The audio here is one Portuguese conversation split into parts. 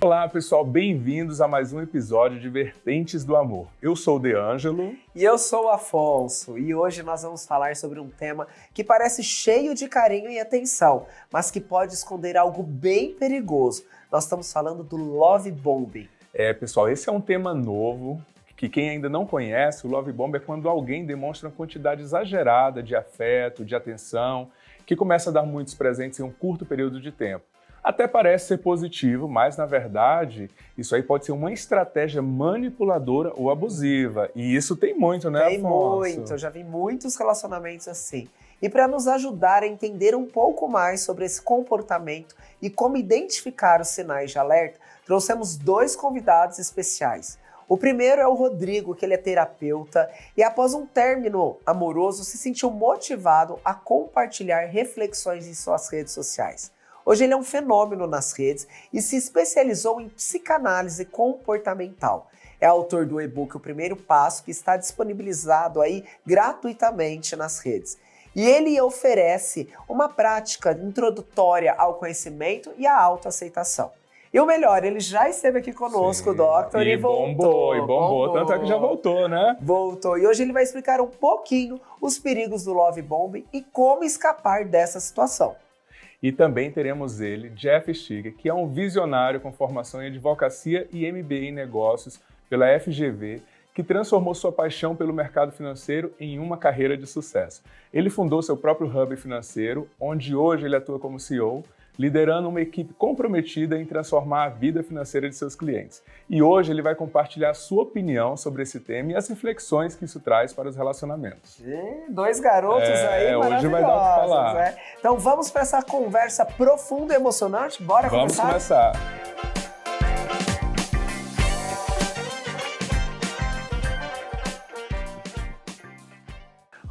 Olá pessoal, bem-vindos a mais um episódio de Vertentes do Amor. Eu sou o De Ângelo. E eu sou o Afonso, e hoje nós vamos falar sobre um tema que parece cheio de carinho e atenção, mas que pode esconder algo bem perigoso. Nós estamos falando do love bombing. Pessoal, esse é um tema novo, que quem ainda não conhece, o love bombing é quando alguém demonstra uma quantidade exagerada de afeto, de atenção, que começa a dar muitos presentes em um curto período de tempo. Até parece ser positivo, mas na verdade isso aí pode ser uma estratégia manipuladora ou abusiva. E isso tem muito, né, Tem Afonso? muito, eu já vi muitos relacionamentos assim. E para nos ajudar a entender um pouco mais sobre esse comportamento e como identificar os sinais de alerta, trouxemos dois convidados especiais. O primeiro é o Rodrigo, que ele é terapeuta e após um término amoroso se sentiu motivado a compartilhar reflexões em suas redes sociais. Hoje ele é um fenômeno nas redes e se especializou em psicanálise comportamental. É autor do e-book O Primeiro Passo, que está disponibilizado aí gratuitamente nas redes. E ele oferece uma prática introdutória ao conhecimento e à autoaceitação. E o melhor, ele já esteve aqui conosco, Doctor, e voltou. Bombou, tanto é que já voltou, né? Voltou. E hoje ele vai explicar um pouquinho os perigos do love bombing e como escapar dessa situação. E também teremos ele, Jeff Stiger, que é um visionário com formação em advocacia e MBA em negócios pela FGV, que transformou sua paixão pelo mercado financeiro em uma carreira de sucesso. Ele fundou seu próprio hub financeiro, onde hoje ele atua como CEO, liderando uma equipe comprometida em transformar a vida financeira de seus clientes. E hoje ele vai compartilhar sua opinião sobre esse tema e as reflexões que isso traz para os relacionamentos. Dois garotos aí maravilhosos. Hoje vai dar o que falar. Né? Então vamos para essa conversa profunda e emocionante? Bora Vamos começar?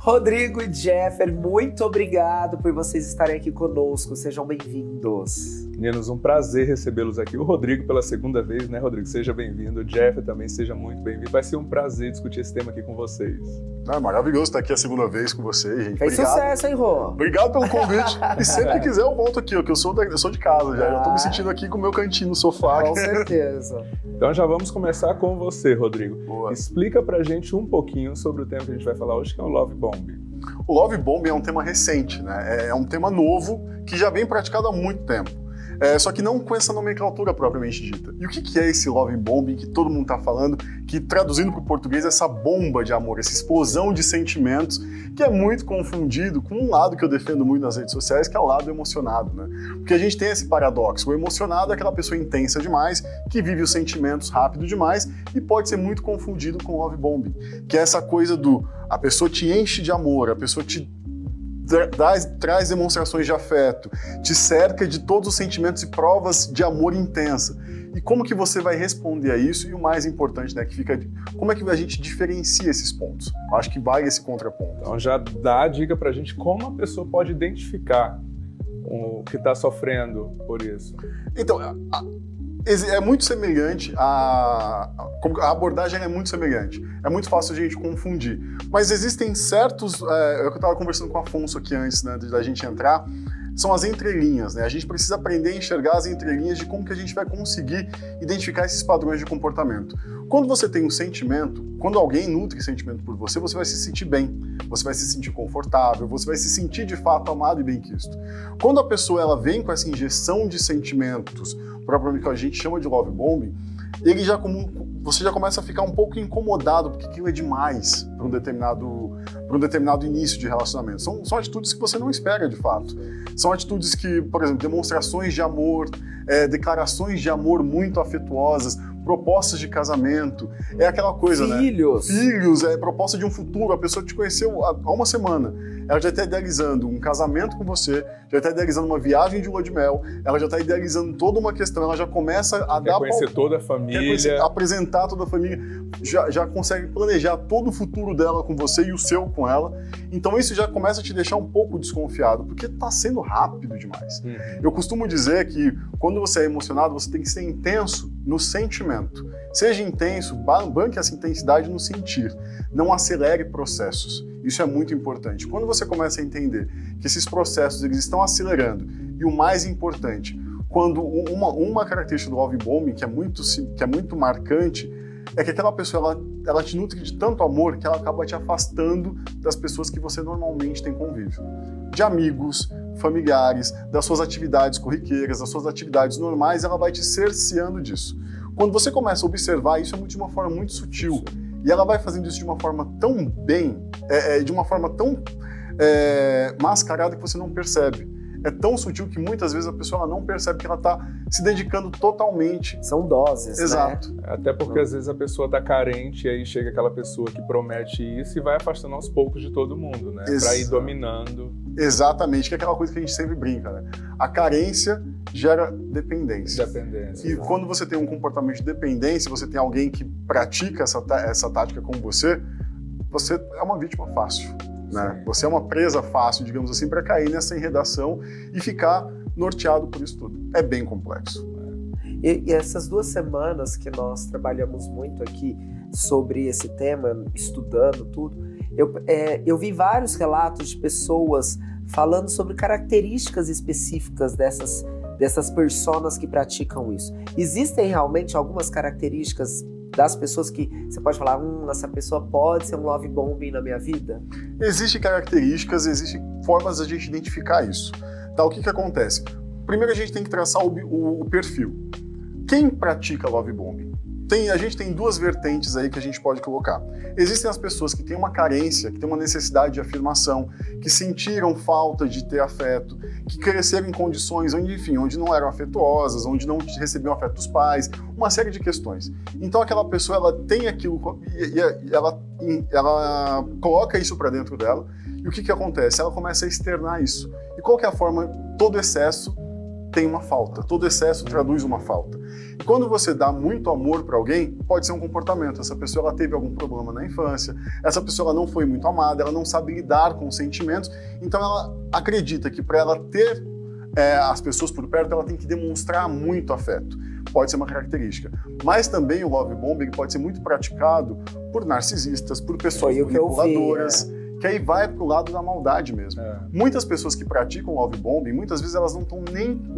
Rodrigo e Jeffer, muito obrigado por vocês estarem aqui conosco. Sejam bem-vindos. Meninos, um prazer recebê-los aqui. O Rodrigo pela segunda vez, né, Rodrigo? Seja bem-vindo. O Jeff também seja muito bem-vindo. Vai ser um prazer discutir esse tema aqui com vocês. É maravilhoso estar aqui a segunda vez com vocês, gente. Fez Obrigado. Sucesso, hein, Rô? Obrigado pelo convite. E sempre que quiser eu volto aqui, ó, que eu sou de casa já. Já tô me sentindo aqui com o meu cantinho no sofá. Com certeza. Então já vamos começar com você, Rodrigo. Boa. Explica pra gente um pouquinho sobre o tema que a gente vai falar hoje, que é o love bombing. O love bombing é um tema recente, né? É um tema novo que já vem praticado há muito tempo. Só que não com essa nomenclatura propriamente dita. E o que é esse love bombing que todo mundo está falando, que traduzindo para o português é essa bomba de amor, essa explosão de sentimentos, que é muito confundido com um lado que eu defendo muito nas redes sociais, que é o lado emocionado, né? Porque a gente tem esse paradoxo, o emocionado é aquela pessoa intensa demais, que vive os sentimentos rápido demais e pode ser muito confundido com love bombing, que é essa coisa do a pessoa te enche de amor, a pessoa te traz demonstrações de afeto, te cerca de todos os sentimentos e provas de amor intensa. E como que você vai responder a isso? E o mais importante, né, que fica, como é que a gente diferencia esses pontos? Eu acho que vale esse contraponto. Então já dá a dica pra gente como a pessoa pode identificar o que está sofrendo por isso. Então, é muito semelhante, a abordagem é muito semelhante. É muito fácil a gente confundir. Mas existem certos... eu estava conversando com o Afonso aqui antes, né, da gente entrar, são as entrelinhas, né? A gente precisa aprender a enxergar as entrelinhas de como que a gente vai conseguir identificar esses padrões de comportamento. Quando você tem um sentimento, quando alguém nutre sentimento por você, você vai se sentir bem, você vai se sentir confortável, você vai se sentir de fato amado e bem-quisto. Quando a pessoa ela vem com essa injeção de sentimentos, propriamente que a gente chama de love bombing, você já começa a ficar um pouco incomodado, porque aquilo é demais para um determinado início de relacionamento. São atitudes que você não espera de fato. São atitudes que, por exemplo, demonstrações de amor, declarações de amor muito afetuosas, propostas de casamento, é aquela coisa, Filhos. né? Filhos, proposta de um futuro, a pessoa te conheceu há uma semana, ela já está idealizando um casamento com você, já está idealizando uma viagem de lua de mel, ela já está idealizando toda uma questão, ela já começa a Quer conhecer toda a família, apresentar toda a família, já consegue planejar todo o futuro dela com você e o seu com ela. Então isso já começa a te deixar um pouco desconfiado, porque está sendo rápido demais. Eu costumo dizer que quando você é emocionado, você tem que ser intenso no sentimento. Seja intenso, banque essa intensidade no sentir. Não acelere processos. Isso é muito importante. Quando você começa a entender que esses processos eles estão acelerando, e o mais importante, quando uma característica do love bombing que é muito marcante é que aquela pessoa ela te nutre de tanto amor que ela acaba te afastando das pessoas que você normalmente tem convívio. De amigos, familiares, das suas atividades corriqueiras, das suas atividades normais, ela vai te cerceando disso. Quando você começa a observar isso de uma forma muito sutil, e ela vai fazendo isso de uma forma tão de uma forma tão mascarada que você não percebe. É tão sutil que muitas vezes a pessoa ela não percebe que ela está se dedicando totalmente. São doses, exato. Né? Até porque às vezes a pessoa está carente e aí chega aquela pessoa que promete isso e vai afastando aos poucos de todo mundo, né? Para ir dominando. Exatamente, que é aquela coisa que a gente sempre brinca, né? A carência gera dependência. E quando você tem um comportamento de dependência, você tem alguém que pratica essa tática com você é uma vítima fácil. Né? Você é uma presa fácil, digamos assim, para cair nessa enredação e ficar norteado por isso tudo. É bem complexo. E essas 2 semanas que nós trabalhamos muito aqui sobre esse tema, estudando tudo, eu vi vários relatos de pessoas falando sobre características específicas dessas personas que praticam isso. Existem realmente algumas características das pessoas que você pode falar, essa pessoa pode ser um love bombing na minha vida? Existem características, existem formas de a gente identificar isso. Tá, o que acontece? Primeiro a gente tem que traçar o perfil. Quem pratica love bombing? A gente tem 2 vertentes aí que a gente pode colocar. Existem as pessoas que têm uma carência, que têm uma necessidade de afirmação, que sentiram falta de ter afeto, que cresceram em condições onde não eram afetuosas, onde não recebiam afeto dos pais, uma série de questões. Então aquela pessoa ela tem aquilo e ela coloca isso para dentro dela e o que acontece? Ela começa a externar isso. E qual que é a forma? Todo excesso tem uma falta, todo excesso traduz uma falta. E quando você dá muito amor para alguém, pode ser um comportamento. Essa pessoa ela teve algum problema na infância, essa pessoa ela não foi muito amada, ela não sabe lidar com os sentimentos, então ela acredita que para ela ter as pessoas por perto, ela tem que demonstrar muito afeto. Pode ser uma característica. Mas também o love bombing pode ser muito praticado por narcisistas, por pessoas manipuladoras, que aí vai pro lado da maldade mesmo. Muitas pessoas que praticam love bombing, muitas vezes elas não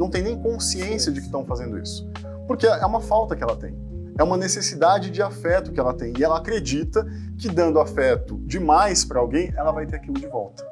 têm nem consciência de que estão fazendo isso. Porque é uma falta que ela tem. É uma necessidade de afeto que ela tem. E ela acredita que dando afeto demais para alguém, ela vai ter aquilo de volta.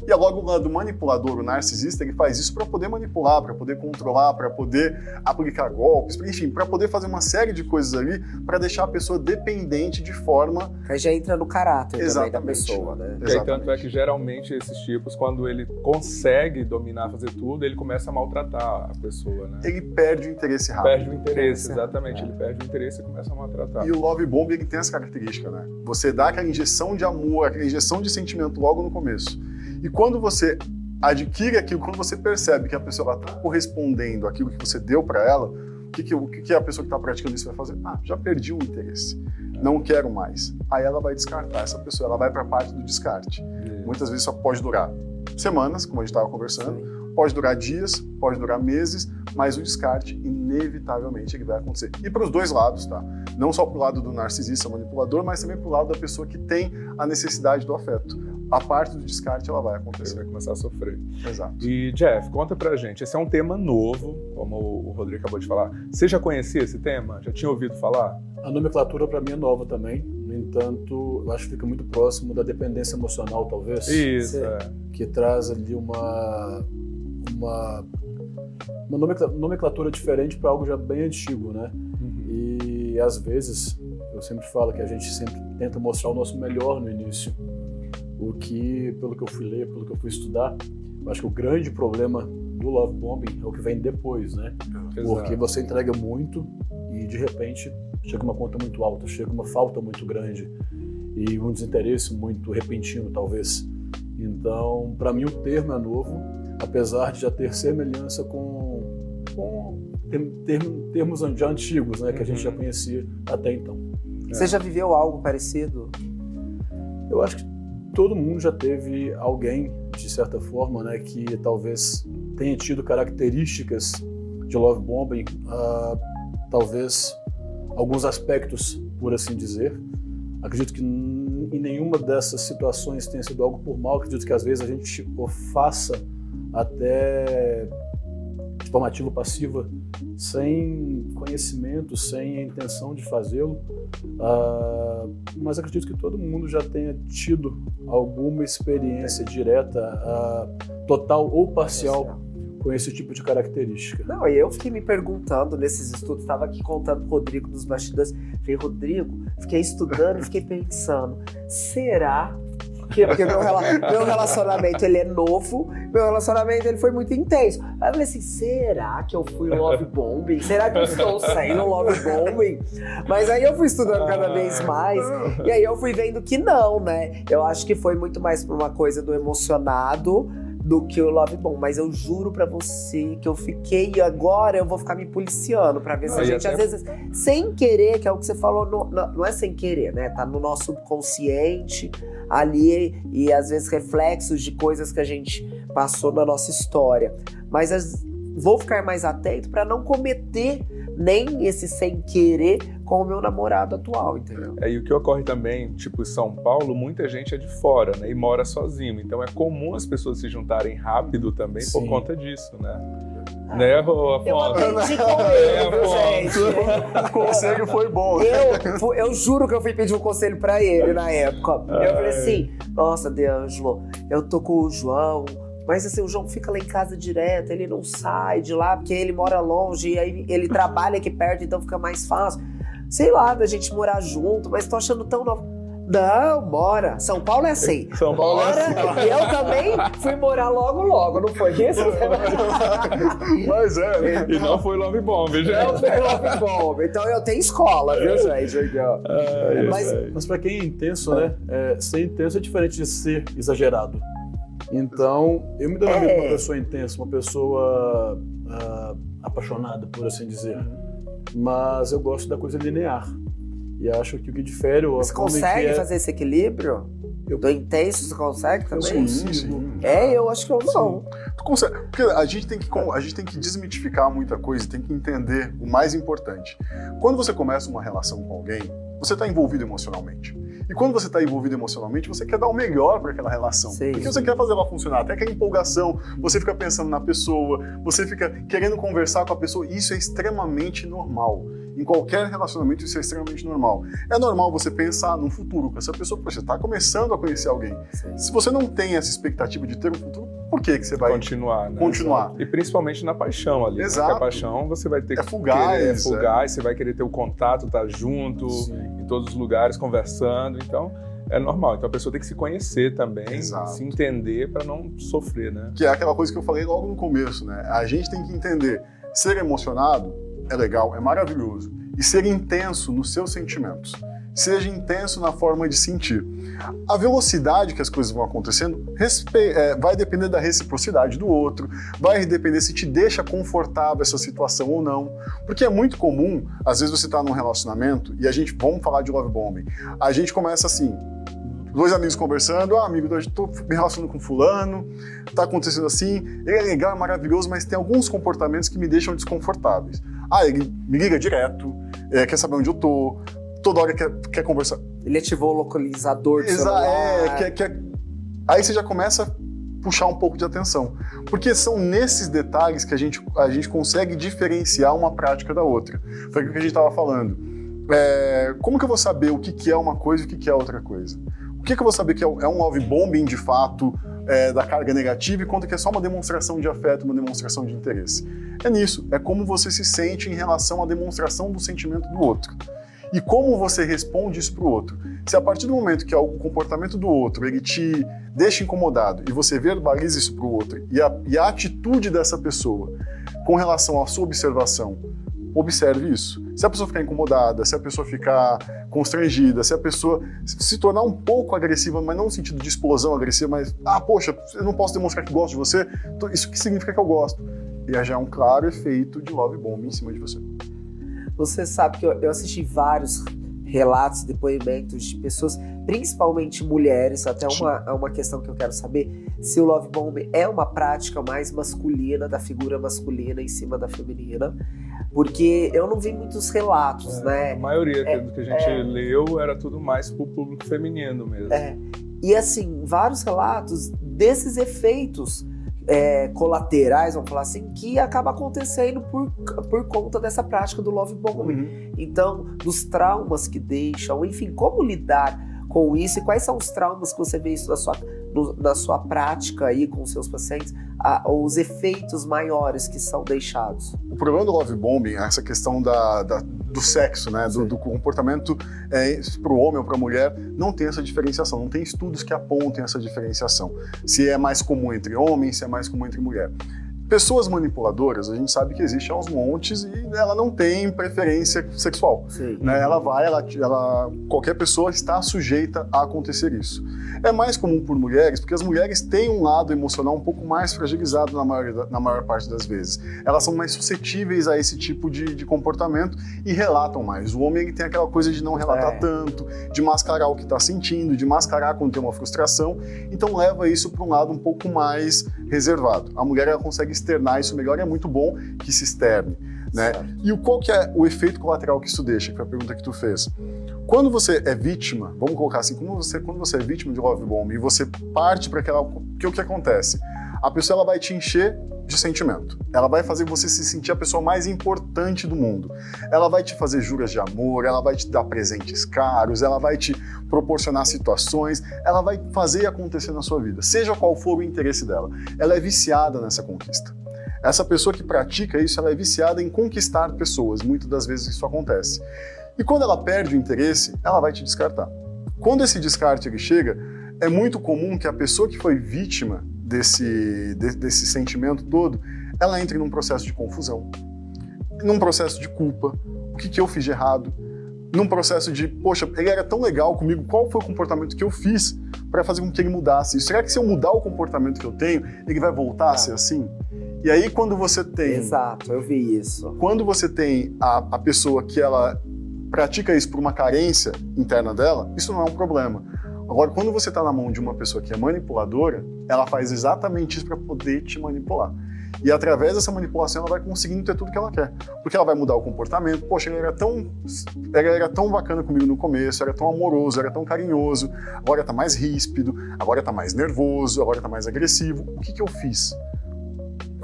E logo o lado manipulador, o narcisista, ele faz isso para poder manipular, para poder controlar, para poder aplicar golpes, enfim, para poder fazer uma série de coisas ali para deixar a pessoa dependente de forma... Aí já entra no caráter também da pessoa, né? E aí, tanto é que geralmente esses tipos, quando ele consegue dominar, fazer tudo, ele começa a maltratar a pessoa, né? Ele perde o interesse rápido. Perde o interesse, exatamente. Ele perde o interesse e começa a maltratar. E o love bombing, ele tem essa característica, né? Você dá aquela injeção de amor, aquela injeção de sentimento logo no começo. E quando você adquire aquilo, quando você percebe que a pessoa está correspondendo àquilo que você deu para ela, o que a pessoa que está praticando isso vai fazer? Já perdi o interesse, não quero mais. Aí ela vai descartar essa pessoa, ela vai para a parte do descarte. Muitas vezes só pode durar semanas, como a gente estava conversando, pode durar dias, pode durar meses, mas o descarte, inevitavelmente, ele vai acontecer. E para os 2 lados, tá? Não só para o lado do narcisista manipulador, mas também para o lado da pessoa que tem a necessidade do afeto. A parte do descarte, ela vai acontecer. Ele vai começar a sofrer. Exato. E, Jeff, conta pra gente. Esse é um tema novo, como o Rodrigo acabou de falar. Você já conhecia esse tema? Já tinha ouvido falar? A nomenclatura, para mim, é nova também. No entanto, eu acho que fica muito próximo da dependência emocional, talvez. Isso, que traz ali uma nomenclatura diferente para algo já bem antigo, né? E, às vezes, eu sempre falo que a gente sempre tenta mostrar o nosso melhor no início. O que, pelo que eu fui ler, pelo que eu fui estudar, eu acho que o grande problema do love bombing é o que vem depois, né? Porque você entrega muito e, de repente, chega uma conta muito alta, chega uma falta muito grande e um desinteresse muito repentino, talvez. Então, para mim, o termo é novo, apesar de já ter semelhança com termos já antigos, né? Que a gente já conhecia até então. Você já viveu algo parecido? Eu acho que todo mundo já teve alguém, de certa forma, né, que talvez tenha tido características de love bombing, talvez alguns aspectos, por assim dizer. Acredito que em nenhuma dessas situações tenha sido algo por mal. Acredito que às vezes a gente o faça até, formativa passiva, sem conhecimento, sem a intenção de fazê-lo, mas acredito que todo mundo já tenha tido alguma experiência direta, total ou parcial, com esse tipo de característica. Não, e eu fiquei me perguntando nesses estudos, estava aqui contando com o Rodrigo dos bastidores, falei, Rodrigo, fiquei estudando, fiquei pensando, será que porque meu relacionamento ele é novo, meu relacionamento ele foi muito intenso. Aí eu falei assim, será que eu fui love bombing? Será que eu estou saindo love bombing? Mas aí eu fui estudando cada vez mais, e aí eu fui vendo que não, né? Eu acho que foi muito mais por uma coisa do emocionado do que o love bomb, mas eu juro pra você que eu fiquei, e agora eu vou ficar me policiando pra ver se a gente, às vezes, sem querer, que é o que você falou, não é sem querer, né? Tá no nosso subconsciente ali, e às vezes reflexos de coisas que a gente passou na nossa história. Mas vou ficar mais atento pra não cometer nem esse sem querer com o meu namorado atual, entendeu? E o que ocorre também, tipo, em São Paulo, muita gente é de fora, né? E mora sozinho. Então é comum as pessoas se juntarem rápido também por conta disso, né? Né, Afonso? Eu aprendi com ele, gente. O conselho foi bom. Eu juro que eu fui pedir um conselho pra ele na época. Eu falei assim, nossa, Deângelo, eu tô com o João, mas assim, o João fica lá em casa direto, ele não sai de lá, porque ele mora longe, e aí ele trabalha aqui perto, então fica mais fácil. Sei lá, da gente morar junto, mas tô achando tão novo. Não, bora. São Paulo é assim. São Paulo bora. É assim. Eu também fui morar logo, não foi isso? Mas E não foi love bomb, gente. Não foi love bomb. Então eu tenho escola, viu, gente? Mas pra quem é intenso, né? Ser intenso é diferente de ser exagerado. Então, eu me denomino uma pessoa intensa, uma pessoa apaixonada, por assim dizer. Mas eu gosto da coisa linear. E acho que o que difere... Você consegue fazer esse equilíbrio? Do intenso, você consegue também? Sim. Eu acho que eu não. Tu consegue, porque a gente tem que desmitificar muita coisa, tem que entender o mais importante. Quando você começa uma relação com alguém, você está envolvido emocionalmente. E quando você está envolvido emocionalmente, você quer dar o melhor para aquela relação. Sim. Porque você quer fazer ela funcionar. Até aquela empolgação, você fica pensando na pessoa, você fica querendo conversar com a pessoa. Isso é extremamente normal. Em qualquer relacionamento, isso é extremamente normal. É normal você pensar no futuro com essa pessoa, porque você está começando a conhecer alguém. Sim. Se você não tem essa expectativa de ter um futuro, por que você vai continuar, né? Continuar. E principalmente na paixão ali. Exato. Porque a paixão você vai ter É fugaz. você vai querer ter o contato, estar junto, em todos os lugares, conversando. Então, é normal. Então a pessoa tem que se conhecer também, Exato. se entender para não sofrer, né? Que é aquela coisa que eu falei logo no começo, né? A gente tem que entender, ser emocionado é legal, é maravilhoso. E ser intenso nos seus sentimentos. Seja intenso na forma de sentir. A velocidade que as coisas vão acontecendo vai depender da reciprocidade do outro, vai depender se te deixa confortável essa situação ou não. Porque é muito comum, às vezes você está num relacionamento, e vamos falar de love bombing, a gente começa assim, dois amigos conversando, amigo, eu tô me relacionando com fulano, tá acontecendo assim, ele é legal, é maravilhoso, mas tem alguns comportamentos que me deixam desconfortáveis. Ele me liga direto, quer saber onde eu tô, toda hora quer conversar. Ele ativou o localizador do celular. Aí você já começa a puxar um pouco de atenção. Porque são nesses detalhes que a gente consegue diferenciar uma prática da outra. Foi o que a gente estava falando. Como que eu vou saber o que é uma coisa e o que é outra coisa? O que eu vou saber que é um love bombing de fato, da carga negativa, e quanto que é só uma demonstração de afeto, uma demonstração de interesse? É nisso, é como você se sente em relação à demonstração do sentimento do outro. E como você responde isso para o outro. Se a partir do momento que o comportamento do outro ele te deixa incomodado e você verbaliza isso para o outro, e a atitude dessa pessoa com relação à sua observação, observe isso. Se a pessoa ficar incomodada, se a pessoa ficar constrangida, se a pessoa se tornar um pouco agressiva, mas não no sentido de explosão agressiva, mas, poxa, eu não posso demonstrar que gosto de você, isso que significa que eu gosto. E já é um claro efeito de love bombing em cima de você. Você sabe que eu assisti vários relatos, depoimentos de pessoas, principalmente mulheres, até uma questão que eu quero saber, se o love bombing é uma prática mais masculina, da figura masculina em cima da feminina, porque eu não vi muitos relatos, né? A maioria do que a gente leu era tudo mais pro público feminino mesmo. E assim, vários relatos desses efeitos colaterais, vamos falar assim, que acaba acontecendo por conta dessa prática do love bombing. Então, dos traumas que deixam, enfim, como lidar com isso e quais são os traumas que você vê isso na sua prática aí com os seus pacientes, os efeitos maiores que são deixados? O problema do love bombing é essa questão do sexo, né? Do comportamento para o homem ou para a mulher, não tem essa diferenciação, não tem estudos que apontem essa diferenciação. Se é mais comum entre homens, se é mais comum entre mulher. Pessoas manipuladoras, a gente sabe que existe aos montes e ela não tem preferência sexual. Sim. Né? Qualquer pessoa está sujeita a acontecer isso. É mais comum por mulheres, porque as mulheres têm um lado emocional um pouco mais fragilizado na maior parte das vezes. Elas são mais suscetíveis a esse tipo de comportamento e relatam mais. O homem ele tem aquela coisa de não relatar tanto, de mascarar o que está sentindo, de mascarar quando tem uma frustração, então leva isso para um lado um pouco mais reservado. A mulher ela consegue externar isso melhor e é muito bom que se externe. Né? E qual que é o efeito colateral que isso deixa, que foi a pergunta que tu fez. Quando você é vítima, vamos colocar assim, quando você é vítima de love bombing e você parte para aquela... o que acontece? A pessoa ela vai te encher de sentimento. Ela vai fazer você se sentir a pessoa mais importante do mundo. Ela vai te fazer juras de amor, ela vai te dar presentes caros, ela vai te proporcionar situações, ela vai fazer acontecer na sua vida, seja qual for o interesse dela. Ela é viciada nessa conquista. Essa pessoa que pratica isso, ela é viciada em conquistar pessoas, muitas das vezes isso acontece. E quando ela perde o interesse, ela vai te descartar. Quando esse descarte ele chega, é muito comum que a pessoa que foi vítima desse sentimento todo, ela entre num processo de confusão, num processo de culpa, o que eu fiz de errado, num processo de, poxa, ele era tão legal comigo, qual foi o comportamento que eu fiz para fazer com que ele mudasse? Será que se eu mudar o comportamento que eu tenho, ele vai voltar a ser assim? E aí quando você tem... Exato, eu vi isso. Quando você tem a pessoa que ela pratica isso por uma carência interna dela, isso não é um problema. Agora, quando você está na mão de uma pessoa que é manipuladora, ela faz exatamente isso para poder te manipular. E através dessa manipulação ela vai conseguindo ter tudo que ela quer. Porque ela vai mudar o comportamento. Poxa, ele era tão bacana comigo no começo, era tão amoroso, era tão carinhoso, agora está mais ríspido, agora está mais nervoso, agora está mais agressivo. O que eu fiz?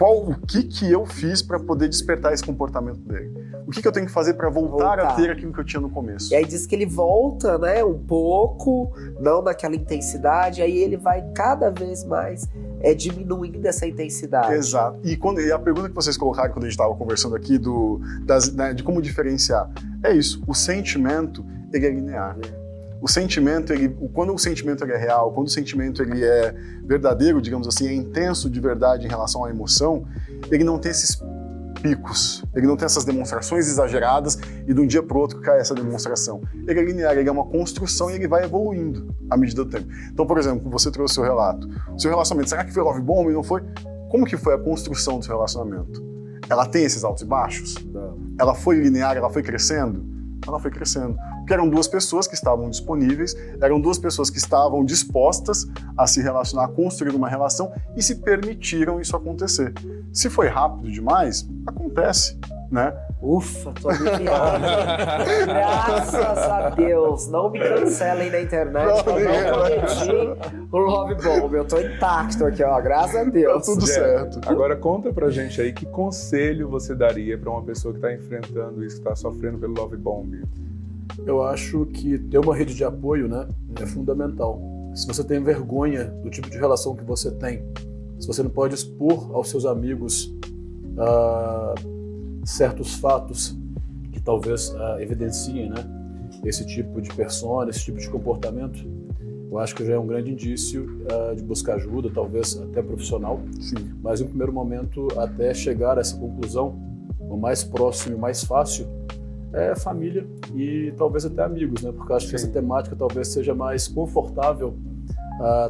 O que eu fiz para poder despertar esse comportamento dele? O que eu tenho que fazer para voltar a ter aquilo que eu tinha no começo? E aí diz que ele volta, né, um pouco, não naquela intensidade, aí ele vai cada vez mais diminuindo essa intensidade. Exato. E a pergunta que vocês colocaram quando a gente estava conversando aqui de como diferenciar, é isso. O sentimento, ele é linear. O sentimento, quando o sentimento ele é real, quando o sentimento ele é verdadeiro, digamos assim, é intenso de verdade em relação à emoção, ele não tem esses picos, ele não tem essas demonstrações exageradas e de um dia para o outro cai essa demonstração. Ele é linear, ele é uma construção e ele vai evoluindo à medida do tempo. Então, por exemplo, você trouxe o seu relato. O seu relacionamento, será que foi love bombing? Não foi? Como que foi a construção do seu relacionamento? Ela tem esses altos e baixos? Não. Ela foi linear, ela foi crescendo? Ela foi crescendo. Porque eram duas pessoas que estavam disponíveis, eram duas pessoas que estavam dispostas a se relacionar, a construir uma relação e se permitiram isso acontecer. Se foi rápido demais, acontece, né? Ufa, tô aliviado. Graças a Deus. Não me cancelem na internet, eu não cometi o love bomb. Eu tô intacto aqui, ó. Graças a Deus. Tá tudo certo. Agora conta pra gente aí que conselho você daria pra uma pessoa que tá enfrentando isso, que tá sofrendo pelo love bomb? Eu acho que ter uma rede de apoio, né, é fundamental. Se você tem vergonha do tipo de relação que você tem, se você não pode expor aos seus amigos certos fatos que talvez evidenciem, né, esse tipo de persona, esse tipo de comportamento, eu acho que já é um grande indício de buscar ajuda, talvez até profissional. Sim. Mas em um primeiro momento, até chegar a essa conclusão, o mais próximo e mais fácil é família e talvez até amigos, né? Porque eu acho que essa temática talvez seja mais confortável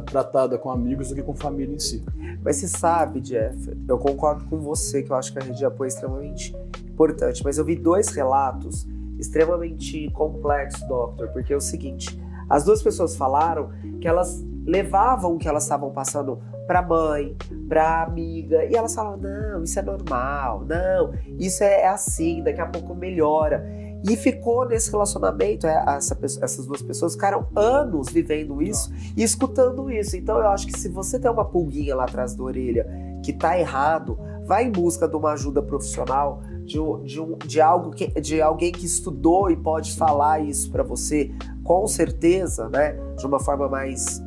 tratada com amigos do que com família em si. Mas você sabe, Jeff, eu concordo com você que eu acho que a rede de apoio é extremamente importante, mas eu vi dois relatos extremamente complexos, Doctor, porque é o seguinte, as duas pessoas falaram que elas levavam o que elas estavam passando pra mãe, pra amiga, e elas falavam, não, isso é normal, não, isso é assim, daqui a pouco melhora. E ficou nesse relacionamento, essas duas pessoas ficaram anos vivendo isso e escutando isso. Então eu acho que se você tem uma pulguinha lá atrás da orelha que está errado, vai em busca de uma ajuda profissional, de alguém que estudou e pode falar isso para você, com certeza, né? De uma forma mais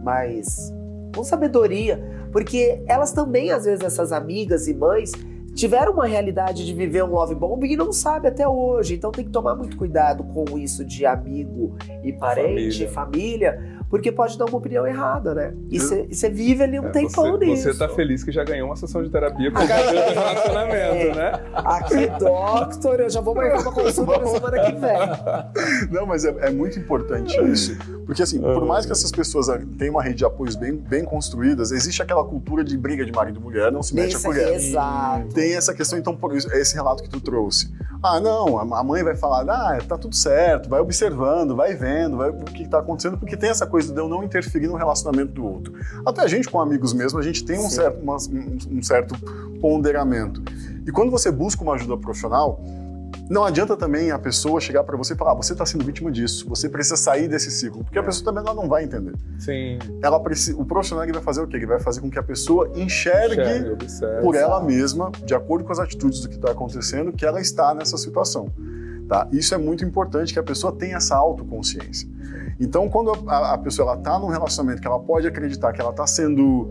com sabedoria, porque elas também, às vezes, essas amigas e mães, tiveram uma realidade de viver um love bombing e não sabe até hoje. Então tem que tomar muito cuidado com isso de amigo e parente, família, porque pode dar uma opinião errada, né? E você vive ali um tempão nisso. Você tá feliz que já ganhou uma sessão de terapia por causa do relacionamento, né? Aqui, doutor, eu já vou marcar uma consulta na semana que vem. Não, mas é muito importante isso. Porque assim, por mais que essas pessoas tenham uma rede de apoios bem construídas, existe aquela cultura de briga de marido e mulher, não se mete a colher. Exato. Tem essa questão, então, por isso, esse relato que tu trouxe. Ah, não, a mãe vai falar, tá tudo certo, vai observando, vai vendo, vai o que tá acontecendo, porque tem essa coisa de eu não interferir no relacionamento do outro. Até a gente, com amigos mesmo, a gente tem um certo ponderamento. E quando você busca uma ajuda profissional, não adianta também a pessoa chegar para você e falar, você está sendo vítima disso, você precisa sair desse ciclo, porque a pessoa também ela não vai entender. Sim. O profissional ele vai fazer o quê? Ele vai fazer com que a pessoa enxergue por ela mesma, de acordo com as atitudes do que está acontecendo, que ela está nessa situação. Tá? Isso é muito importante, que a pessoa tenha essa autoconsciência. Então, quando a pessoa está num relacionamento que ela pode acreditar que ela está sendo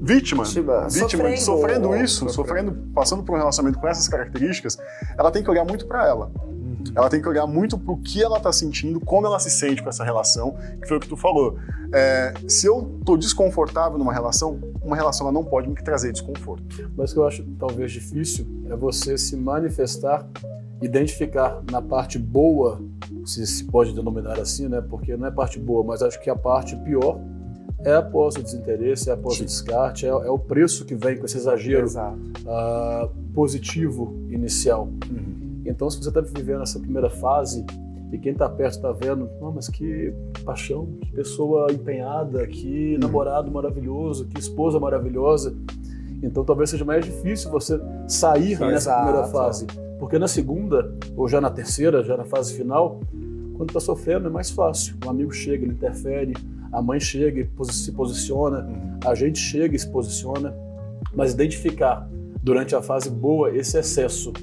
vítima, passando por um relacionamento com essas características, ela tem que olhar muito para ela. Ela tem que olhar muito pro que ela tá sentindo, como ela se sente com essa relação, que foi o que tu falou. Se eu tô desconfortável numa relação, uma relação ela não pode me trazer desconforto. Mas o que eu acho talvez difícil é você se manifestar, identificar na parte boa, se pode denominar assim, né? Porque não é parte boa, mas acho que a parte pior é após o desinteresse, é após o descarte, é o preço que vem com esse exagero positivo inicial. Então, se você está vivendo essa primeira fase e quem está perto está vendo, mas que paixão, que pessoa empenhada, que namorado maravilhoso, que esposa maravilhosa, então talvez seja mais difícil você sair nessa primeira fase. Porque na segunda, ou já na terceira, já na fase final, quando está sofrendo é mais fácil. Um amigo chega, ele interfere, a mãe chega e se posiciona, a gente chega e se posiciona, mas identificar durante a fase boa esse excesso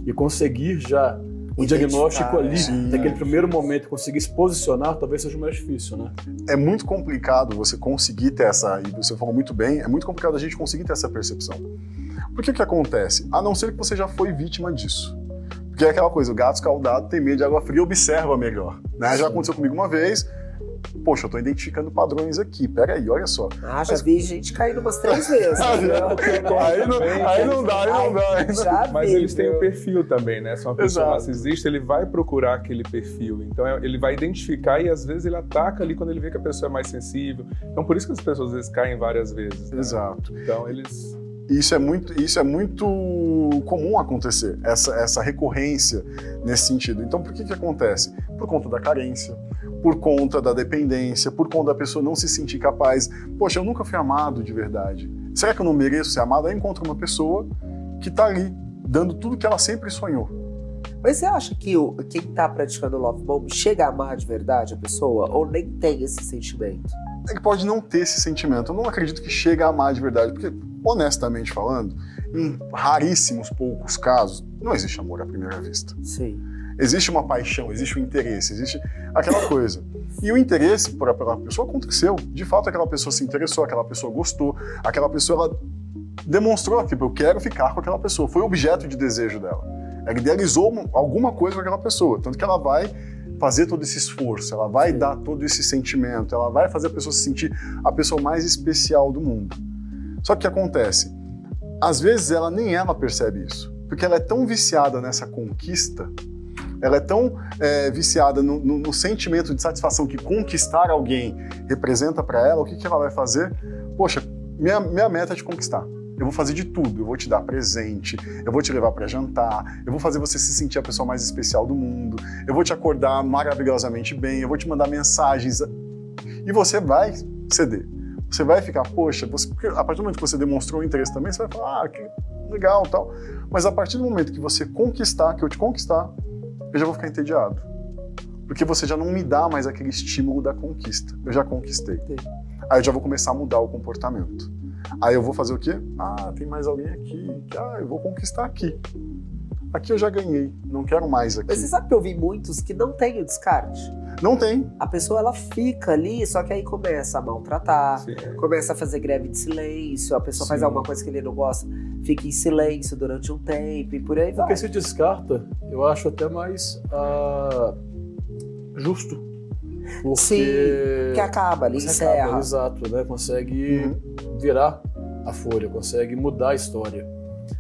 e conseguir já o diagnóstico ali, naquele primeiro momento, conseguir se posicionar, talvez seja mais difícil, né? É muito complicado você conseguir ter e você falou muito bem, é muito complicado a gente conseguir ter essa percepção. Porque o que acontece? A não ser que você já foi vítima disso. Porque é aquela coisa, o gato escaldado tem medo de água fria, observa melhor. Né? Já aconteceu comigo uma vez, poxa, eu tô identificando padrões aqui, peraí, olha só. Já vi gente caindo umas 3 vezes. Aí não dá. Mas eles têm o perfil também, né? Se uma pessoa narcisista, ele vai procurar aquele perfil. Então ele vai identificar e às vezes ele ataca ali quando ele vê que a pessoa é mais sensível. Então por isso que as pessoas às vezes caem várias vezes. Né? Exato. Então eles... Isso é muito comum acontecer, essa recorrência nesse sentido. Então, por que acontece? Por conta da carência, por conta da dependência, por conta da pessoa não se sentir capaz. Poxa, eu nunca fui amado de verdade. Será que eu não mereço ser amado? Aí encontra uma pessoa que está ali, dando tudo que ela sempre sonhou. Mas você acha que quem está praticando Love Bombing chega a amar de verdade a pessoa? Ou nem tem esse sentimento? Ele pode não ter esse sentimento. Eu não acredito que chegue a amar de verdade, porque, honestamente falando, em raríssimos poucos casos, não existe amor à primeira vista. Sim. Existe uma paixão, existe um interesse, existe aquela coisa. E o interesse por aquela pessoa aconteceu. De fato, aquela pessoa se interessou, aquela pessoa gostou, aquela pessoa ela demonstrou que eu quero ficar com aquela pessoa. Foi objeto de desejo dela. Ela idealizou alguma coisa com aquela pessoa. Tanto que ela vai fazer todo esse esforço, ela vai dar todo esse sentimento, ela vai fazer a pessoa se sentir a pessoa mais especial do mundo. Só que o que acontece? Às vezes nem ela percebe isso, porque ela é tão viciada nessa conquista, ela é tão viciada no sentimento de satisfação que conquistar alguém representa para ela. O que ela vai fazer? Poxa, minha meta é te conquistar. Eu vou fazer de tudo, eu vou te dar presente, eu vou te levar para jantar, eu vou fazer você se sentir a pessoa mais especial do mundo, eu vou te acordar maravilhosamente bem, eu vou te mandar mensagens e você vai ceder. Você vai ficar, poxa, porque a partir do momento que você demonstrou interesse também, você vai falar, que legal e tal. Mas a partir do momento que você conquistar, que eu te conquistar, eu já vou ficar entediado. Porque você já não me dá mais aquele estímulo da conquista. Eu já conquistei. Aí eu já vou começar a mudar o comportamento. Aí eu vou fazer o quê? Tem mais alguém aqui. Eu vou conquistar aqui. Aqui eu já ganhei, não quero mais aqui. Mas você sabe que eu vi muitos que não tem o descarte? Não tem. A pessoa, ela fica ali, só que aí começa a maltratar, Sim. começa a fazer greve de silêncio, a pessoa faz Sim. alguma coisa que ele não gosta, fica em silêncio durante um tempo e por aí vai. Porque se descarta, eu acho até mais justo. Porque Sim, que acaba ali, você encerra. acaba, exato, né? Consegue virar a folha, consegue mudar a história.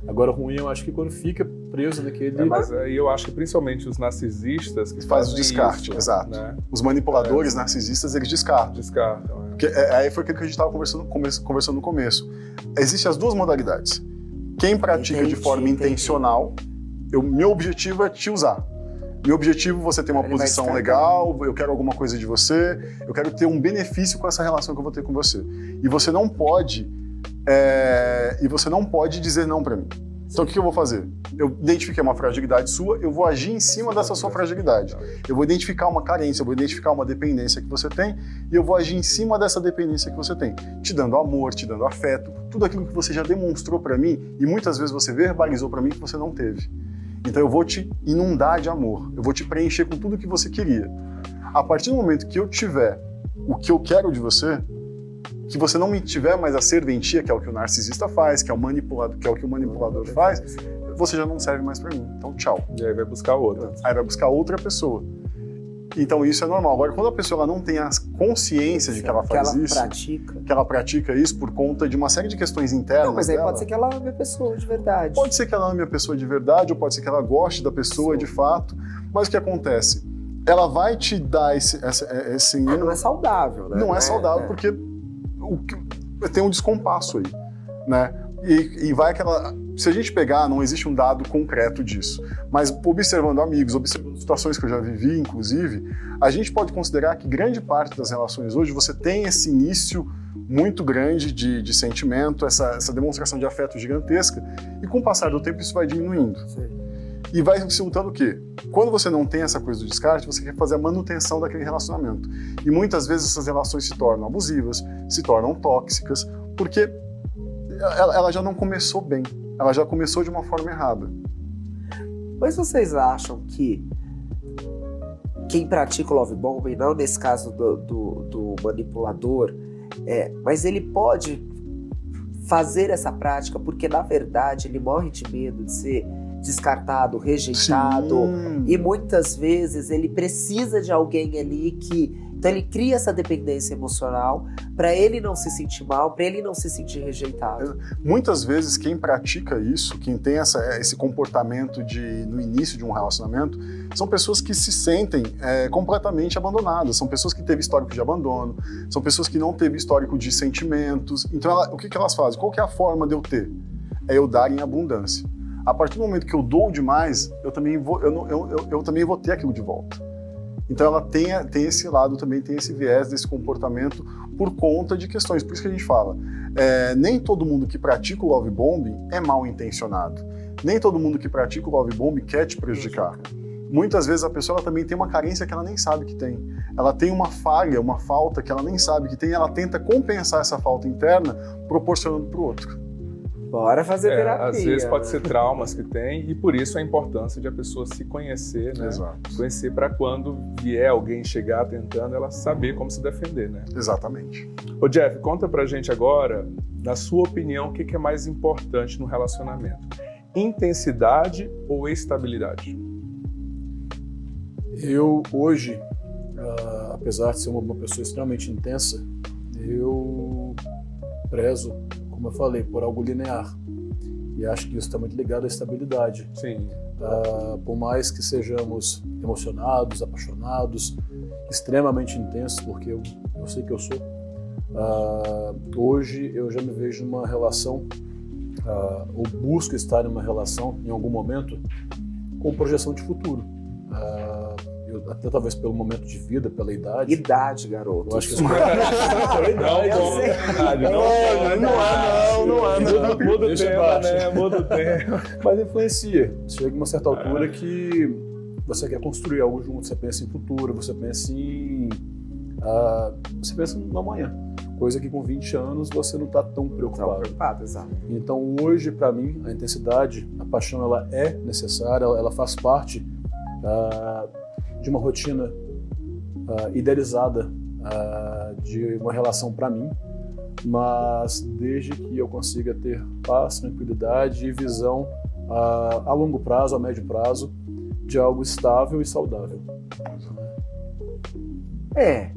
Agora, o ruim, eu acho que quando fica preso naquele... Mas aí eu acho que principalmente os narcisistas que Faz o fazem descarte, isso, exato. né? Os manipuladores narcisistas, eles descartam. Descartam. Porque, aí foi aquilo que a gente estava conversando no começo. Existem as duas modalidades. Quem pratica de forma intencional, meu objetivo é te usar. Meu objetivo é você ter uma Ele vai posição descartar. legal, eu quero alguma coisa de você, eu quero ter um benefício com essa relação que eu vou ter com você. E você não pode, dizer não para mim. Então o que eu vou fazer? Eu identifiquei uma fragilidade sua, eu vou agir em cima dessa sua fragilidade. Eu vou identificar uma carência, eu vou identificar uma dependência que você tem e eu vou agir em cima dessa dependência que você tem. Te dando amor, te dando afeto, tudo aquilo que você já demonstrou para mim e muitas vezes você verbalizou para mim que você não teve. Então eu vou te inundar de amor, eu vou te preencher com tudo que você queria. A partir do momento que eu tiver o que eu quero de você, que você não me tiver mais a serventia, que é o que o narcisista faz, que é o que o manipulador faz, você já não serve mais para mim. Então, tchau. E aí vai buscar outra. Aí vai buscar outra pessoa. Então, isso é normal. Agora, quando a pessoa ela não tem a consciência de que ela faz isso, que ela pratica isso por conta de uma série de questões internas. Não, mas aí dela, pode ser que ela ame a pessoa de verdade. Pode ser que ela ame a pessoa de verdade, ou pode ser que ela goste da pessoa de fato. Mas o que acontece? Ela vai te dar esse não é saudável, né? Não é saudável, porque tem um descompasso aí, né? E vai aquela... Se a gente pegar, não existe um dado concreto disso, mas observando amigos, observando situações que eu já vivi, inclusive, a gente pode considerar que grande parte das relações hoje você tem esse início muito grande de sentimento, essa demonstração de afeto gigantesca, e com o passar do tempo isso vai diminuindo. Sim. E vai resultando o quê? Quando você não tem essa coisa do descarte, você quer fazer a manutenção daquele relacionamento. E muitas vezes essas relações se tornam abusivas, se tornam tóxicas, porque ela já não começou bem, ela já começou de uma forma errada. Mas vocês acham que quem pratica o love bombing, não nesse caso do manipulador, mas ele pode fazer essa prática porque, na verdade, ele morre de medo de ser descartado, rejeitado, Sim. e muitas vezes ele precisa de alguém ali que... Então ele cria essa dependência emocional para ele não se sentir mal, para ele não se sentir rejeitado. Muitas vezes quem pratica isso, quem tem esse comportamento no início de um relacionamento, são pessoas que se sentem completamente abandonadas, são pessoas que teve histórico de abandono, são pessoas que não teve histórico de sentimentos. Então o que elas fazem? Qual que é a forma de eu ter? É eu dar em abundância. A partir do momento que eu dou demais, eu também vou ter aquilo de volta. Então ela tem esse lado também, tem esse viés desse comportamento por conta de questões. Por isso que a gente fala, nem todo mundo que pratica o love bombing é mal intencionado. Nem todo mundo que pratica o love bombing quer te prejudicar. Muitas vezes a pessoa ela também tem uma carência que ela nem sabe que tem. Ela tem uma falha, uma falta que ela nem sabe que tem, ela tenta compensar essa falta interna proporcionando para o outro. Bora fazer terapia. Às vezes pode ser traumas que tem, e por isso a importância de a pessoa se conhecer, né? Exato. Conhecer para quando vier alguém chegar tentando, ela saber como se defender, né? Exatamente. Ô Jeff, conta pra gente agora, na sua opinião, o que é mais importante no relacionamento? Intensidade ou estabilidade? Eu, hoje, apesar de ser uma pessoa extremamente intensa, eu prezo, como eu falei, por algo linear. E acho que isso está muito ligado à estabilidade. Sim. Por mais que sejamos emocionados, apaixonados, extremamente intensos, porque eu sei que eu sou, hoje eu já me vejo numa relação, ou busco estar em uma relação, em algum momento, com projeção de futuro. Até talvez pelo momento de vida, pela idade. Idade, garoto. Eu acho que isso pela idade. Muda o tema, né? Muda o tema. Mas influencia. Chega uma certa altura que você quer construir algo junto, você pensa em futuro, você pensa em você pensa no amanhã. Coisa que com 20 anos você não está tão preocupado. Exato. Então hoje, para mim, a intensidade, a paixão, ela é necessária, ela faz parte de uma rotina idealizada de uma relação para mim, mas desde que eu consiga ter paz, tranquilidade e visão a longo prazo, a médio prazo, de algo estável e saudável. É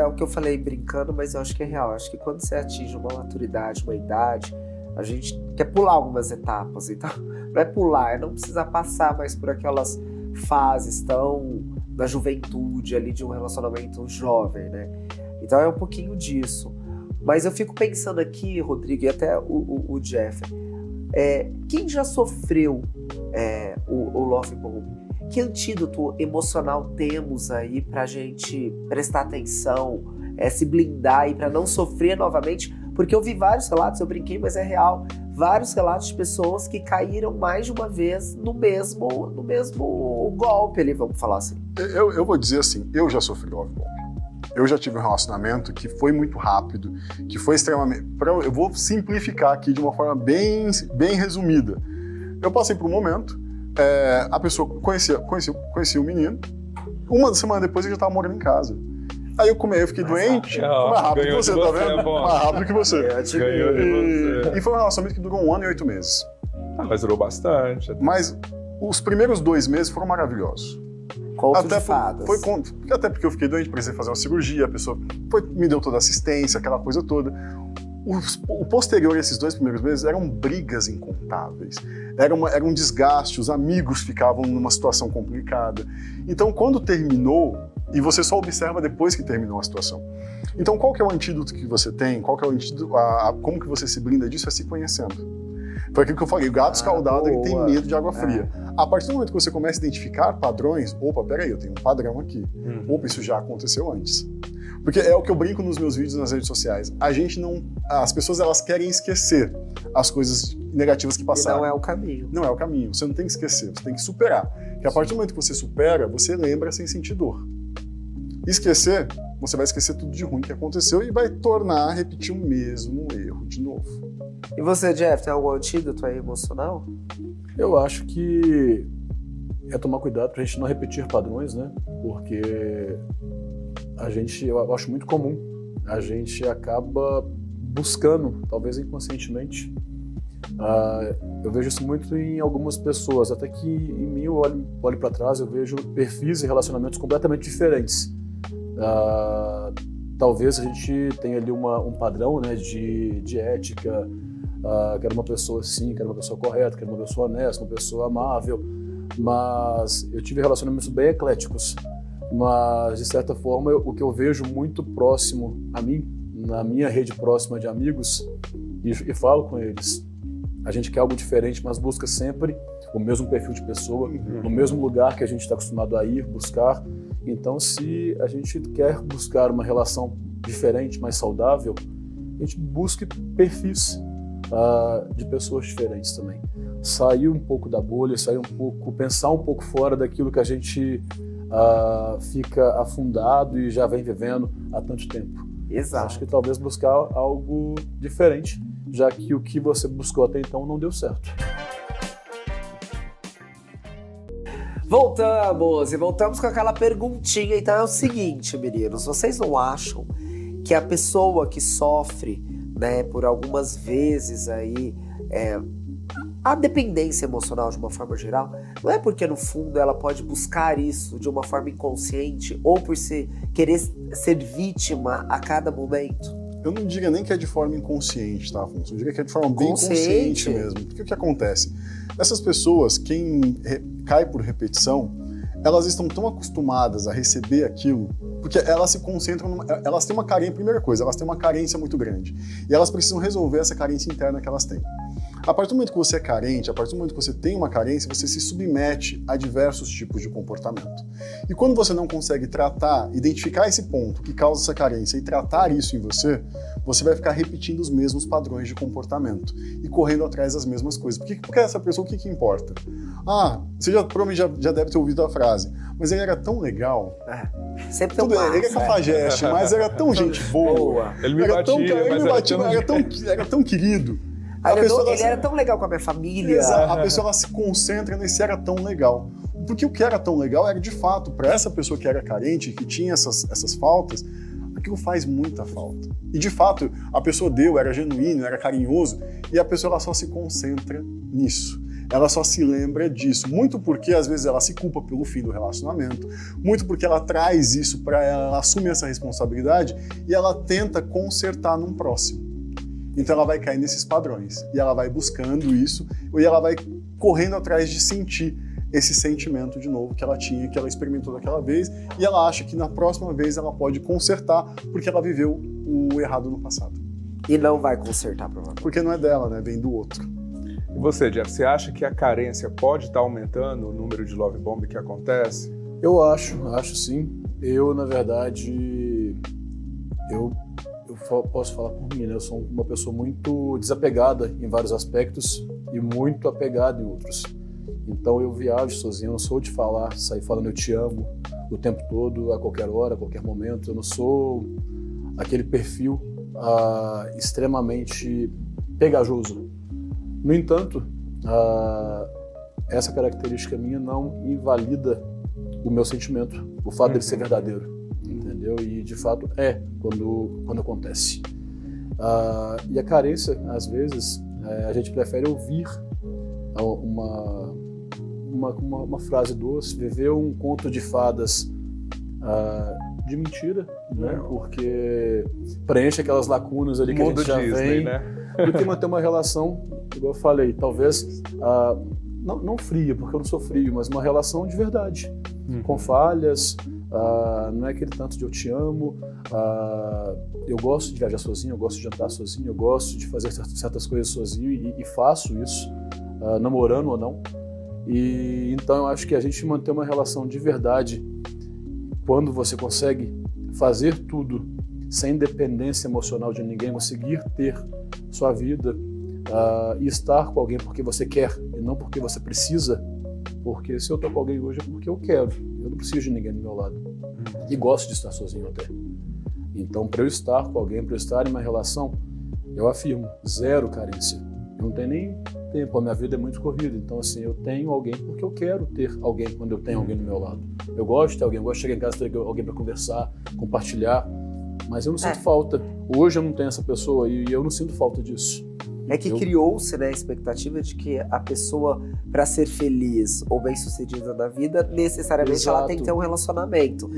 o que eu falei brincando, mas eu acho que é real. Eu acho que quando você atinge uma maturidade, uma idade, a gente quer pular algumas etapas. Então, não é pular, não precisa passar mais por aquelas fases tão da juventude ali de um relacionamento jovem, né? Então é um pouquinho disso. Mas eu fico pensando aqui, Rodrigo, e até o Jeff, quem já sofreu o love bombing? Que antídoto emocional temos aí pra gente prestar atenção, se blindar aí pra não sofrer novamente? Porque eu vi vários relatos, eu brinquei, mas é real, vários relatos de pessoas que caíram mais de uma vez no mesmo golpe ali, vamos falar assim. Eu vou dizer assim, eu já sofri love bombing. Eu já tive um relacionamento que foi muito rápido, que foi extremamente... Eu vou simplificar aqui de uma forma bem resumida. Eu passei por um momento, a pessoa conhecia o menino, uma semana depois eu já estava morando em casa. Aí eu fiquei doente, mais rápido que você, tá vendo? Mais rápido que você. E foi um relacionamento que durou 1 ano e 8 meses. Mas durou bastante. Mas os primeiros 2 meses foram maravilhosos. Até porque eu fiquei doente, precisei fazer uma cirurgia, a pessoa me deu toda a assistência, aquela coisa toda. O posterior a esses 2 primeiros meses eram brigas incontáveis, era um desgaste, os amigos ficavam numa situação complicada. Então, quando terminou, e você só observa depois que terminou a situação. Então, qual que é o antídoto que você tem? Qual que é o antídoto? Como que você se blinda disso? É se conhecendo. Foi aquilo que eu falei, o gato escaldado ele tem medo de água fria. A partir do momento que você começa a identificar padrões, opa, peraí, eu tenho um padrão aqui. Opa, isso já aconteceu antes. Porque é o que eu brinco nos meus vídeos nas redes sociais. As pessoas elas querem esquecer as coisas negativas que passaram. E não é o caminho. Não é o caminho, você não tem que esquecer, você tem que superar. Porque a partir do momento que você supera, você lembra sem sentir dor. Esquecer, você vai esquecer tudo de ruim que aconteceu e vai tornar a repetir o mesmo erro de novo. E você, Jeff, tem algum antídoto aí emocional? Eu acho que é tomar cuidado pra gente não repetir padrões, né? Porque eu acho muito comum, a gente acaba buscando, talvez inconscientemente. Eu vejo isso muito em algumas pessoas, até que em mim eu olho para trás, eu vejo perfis e relacionamentos completamente diferentes. Talvez a gente tenha ali um padrão, né, de ética, quero uma pessoa assim, quero uma pessoa correta, quero uma pessoa honesta, uma pessoa amável, mas eu tive relacionamentos bem ecléticos, mas de certa forma o que eu vejo muito próximo a mim, na minha rede próxima de amigos, e falo com eles, a gente quer algo diferente, mas busca sempre o mesmo perfil de pessoa, no mesmo lugar que a gente está acostumado a ir, buscar. Então, se a gente quer buscar uma relação diferente, mais saudável, a gente busque perfis de pessoas diferentes também. Sair um pouco da bolha, pensar um pouco fora daquilo que a gente fica afundado e já vem vivendo há tanto tempo. Exato. Acho que talvez buscar algo diferente, já que o que você buscou até então não deu certo. Voltamos com aquela perguntinha. Então é o seguinte, meninos, vocês não acham que a pessoa que sofre, né, por algumas vezes aí, a dependência emocional de uma forma geral, não é porque no fundo ela pode buscar isso de uma forma inconsciente ou por querer ser vítima a cada momento? Eu não diria nem que é de forma inconsciente, tá, Afonso? Eu diria que é de forma bem consciente mesmo. Porque o que acontece? Essas pessoas, quem cai por repetição, elas estão tão acostumadas a receber aquilo, porque elas se concentram, elas têm uma carência, primeira coisa, elas têm uma carência muito grande. E elas precisam resolver essa carência interna que elas têm. A partir do momento que você é carente, a partir do momento que você tem uma carência, você se submete a diversos tipos de comportamento. E quando você não consegue identificar esse ponto que causa essa carência e tratar isso em você, você vai ficar repetindo os mesmos padrões de comportamento e correndo atrás das mesmas coisas. Porque essa pessoa, o que importa? Você provavelmente já deve ter ouvido a frase, mas ele era tão legal Sempre tem um Tudo bem, ele é cafajeste, mas era tão gente boa. Ele me Era batia, tão, ele mas me batia, era tão querido. Ele era tão legal com a minha família. Exato, a pessoa ela se concentra nesse era tão legal. Porque o que era tão legal era, de fato, para essa pessoa que era carente, que tinha essas faltas, aquilo faz muita falta. E, de fato, a pessoa era genuíno, era carinhoso, e a pessoa ela só se concentra nisso. Ela só se lembra disso. Muito porque, às vezes, ela se culpa pelo fim do relacionamento, muito porque ela traz isso para ela, ela assume essa responsabilidade e ela tenta consertar num próximo. Então ela vai cair nesses padrões, e ela vai buscando isso, e ela vai correndo atrás de sentir esse sentimento de novo que ela tinha, que ela experimentou daquela vez, e ela acha que na próxima vez ela pode consertar porque ela viveu o errado no passado. E não vai consertar, provavelmente. Porque não é dela, né? Vem do outro. E você, Jeff, você acha que a carência pode estar aumentando o número de love bomb que acontece? Eu acho sim. Eu, na verdade, eu posso falar por mim, né? Eu sou uma pessoa muito desapegada em vários aspectos e muito apegada em outros. Então eu viajo sozinho, eu não sou de sair falando eu te amo o tempo todo, a qualquer hora, a qualquer momento. Eu não sou aquele perfil extremamente pegajoso. No entanto, essa característica minha não invalida o meu sentimento, o fato dele ser verdadeiro, entendeu? E de fato quando acontece. E a carência, às vezes, a gente prefere ouvir uma frase doce, viver um conto de fadas de mentira, né? Porque preenche aquelas lacunas ali que a gente já vem, né? Do que manter uma relação, igual eu falei, talvez não fria, porque eu não sou frio, mas uma relação de verdade, com falhas. Não é aquele tanto de eu te amo, eu gosto de viajar sozinho, eu gosto de jantar sozinho, eu gosto de fazer certas coisas sozinho e faço isso, namorando ou não. E então eu acho que a gente manter uma relação de verdade, quando você consegue fazer tudo sem dependência emocional de ninguém, conseguir ter sua vida e estar com alguém porque você quer e não porque você precisa. Porque se eu tô com alguém hoje é porque eu quero, eu não preciso de ninguém do meu lado. E gosto de estar sozinho até. Então, para eu estar com alguém, para eu estar em uma relação, eu afirmo, 0 carência. Eu não tenho nem tempo, a minha vida é muito corrida. Então, assim, eu tenho alguém porque eu quero ter alguém quando eu tenho alguém do meu lado. Eu gosto de ter alguém, eu gosto de chegar em casa e ter alguém para conversar, compartilhar. Mas eu não sinto falta. Hoje eu não tenho essa pessoa e eu não sinto falta disso. É que criou-se, né, a expectativa de que a pessoa, para ser feliz ou bem-sucedida na vida, necessariamente ela tem que ter um relacionamento.